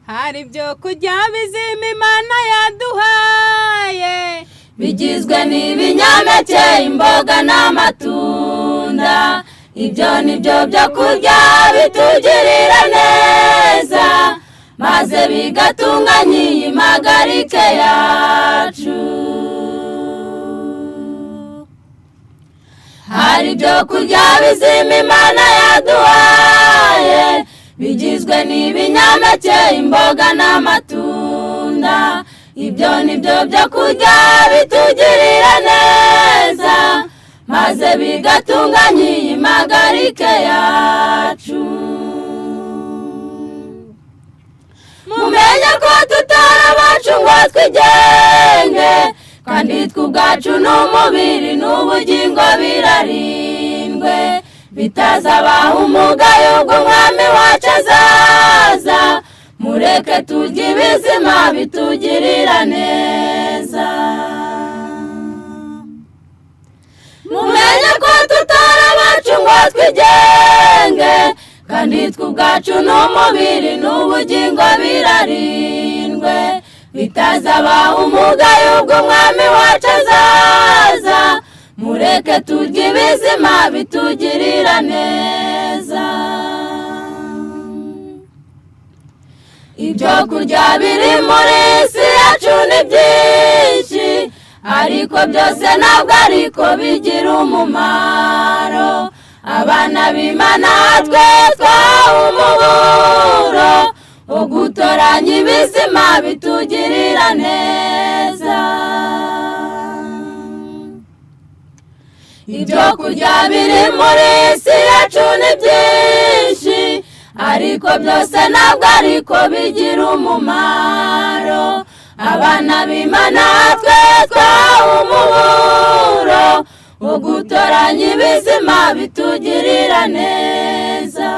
hari ibyo kurya bizima Imana yaduhaye bigizwe n'ibinyampeke, imboga n'amatunda. Ibyo nibyo byo kurya bitugirira neza, maze bigatunganya iyi mpagarike yacu. Hari ibyo kurya bizima Imana yaduhaye bigizwe n'ibinyampeke, imboga n'amatunda. Ibyo nibyo byo kurya bitugirira neza, maze bigatunganya iyi mpagarike yacu. Mumenye ko tutari abacu ngo twigenge, kandi tw'ubwacu n'umubiri n'ubugingo birarindwe, bitazabaho umugayo ubwo Umwami wacu azaza. Mureke turye ibizima bitugirira neza. Mumenye ko tutari abacu ngo twigenge, kandi tw'ubwacu n'umubiri n'ubugingo birarindwe, bitazabaho umugayo ubwo Umwami wacu azaza. Mureke turye ibizima bitugirira neza. Ibyo kurya biri muri isi yacu ni byinshi, ariko byose ntabwo ariko bigira umumaro. Abana b'Imana twe twahawe umuburo wo gutoranya ibizima bitugirira neza. Ibyo kurya biri muri isi yacu ni byinshi, ariko byose ntabwo ariko bigira umumaro. Abana b'Imana twe twahawe umuburo wo gutoranya ibizima bitugirira neza.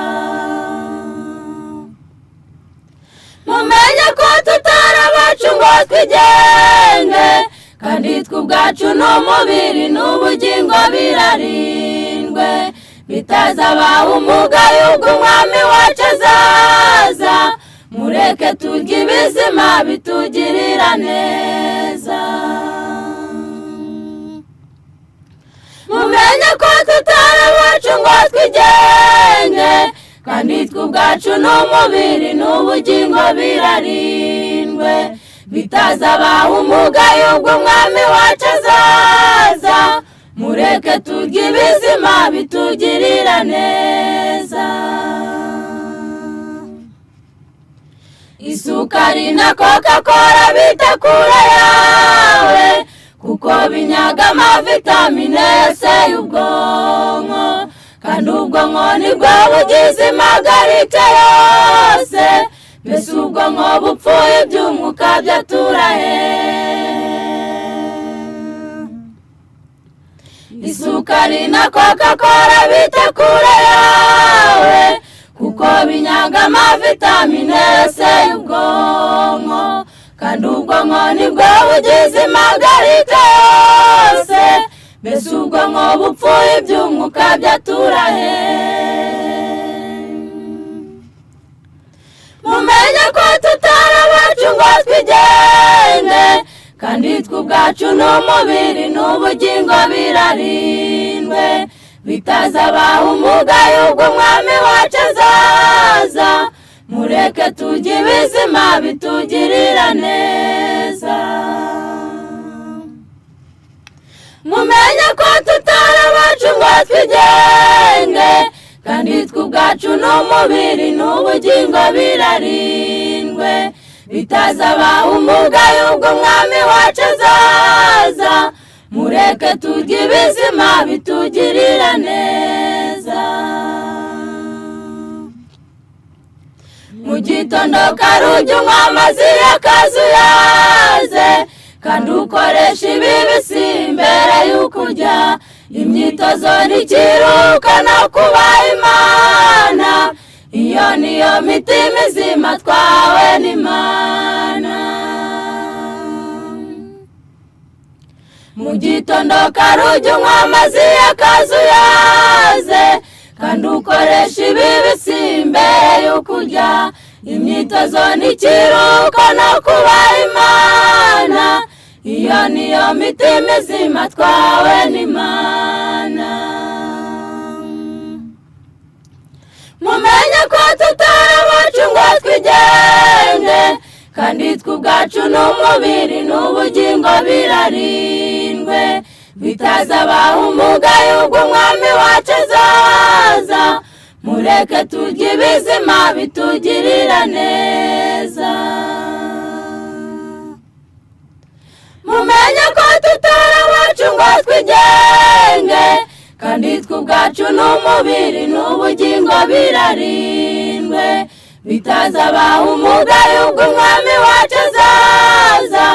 Mumenye ko tutari abacu ngo twigenge, kandi tw'ubwacu n'umubiri n'ubugingo birarindwe, bitazabaho umugayo ubwo Umwami wacu azaza. Mureke turye ibizima bitugirira neza. Mumenye ko tutari abacu ngo twigenge, kandi tw'ubwacu n'umubiri n'ubugingo birarindwe, bitazabaho umugayo ubwo Umwami wacu azaza. Mureke turye ibizima bitugirira neza. Isukari na Coca-Cola bitakura yawe, kuko binyaga amavitamine yose y'ubwonko, kandi ubwonko nibwo bugize impagarike yose. Mbese ubwonko bupfuye iby'umwuka byatura hehe? Isukari na Coca-Cola bitakura yawe, kuko binyaga amavitamine yose y'ubwonko, kandi ubwonko nibwo bugize impagarike yose. Mbese ubwonko bupfuye iby'umwuka byatura hehe? Mumenye ko tutari abacu ngo twigenge, kandi tw'ubwacu n'umubiri n'ubugingo birarindwe, bitazabaho umugayo ubwo Umwami wacu azaza. Mureke turye ibizima bitugirira neza. Mumenye ko tutari abacu ngo twigenge, kandi tw'ubwacu n'umubiri n'ubugingo birarindwe, bitazabaho umugayo ubwo Umwami wacu azaza. Mureke turye ibizima bitugirira neza. Mu gitondo kare ujye unywa amazi y'akazuyaze, kandi ukoresha ibibisi mbere y'uko urya. Imyitozo n'ikiruhuko no kubaha Imana, iyo niyo miti mizima twahawe n'Imana. Mu gitondo kare ujye unywa amazi y'akazuyaze, kandi ukoresha ibibisi mbere y'uko urya. imyitozo n'ikiruhuko no kubaha Imana, iyo niyo mitima izima twawe n'Imana. Mumenye ko tutari abacu ngo twigenge, kandi twe ubwacu n'umubiri n'ubugingo birarindwe, bitazabaho umugayo ubwo umwami wacu azaza. Mureke turye ibizima bitugirira neza. Mumenye ko tutari abacu ngo twigenge, kandi twe ubwacu n'umubiri n'ubugingo birarindwe, bitazabaho umugayo ubwo umwami wacu azaza.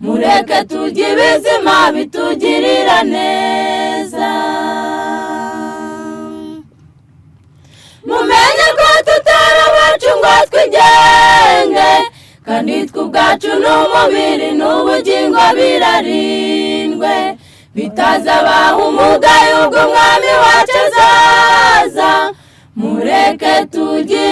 Mureke turye ibizima bitugirira neza. Mumenye ko tutari abacu ngo twigenge, kandi twe ubwacu n'umubiri n'ubugingo birarindwe, bitazabaho umugayo ubwo umwami wacu azaza. Mureke turye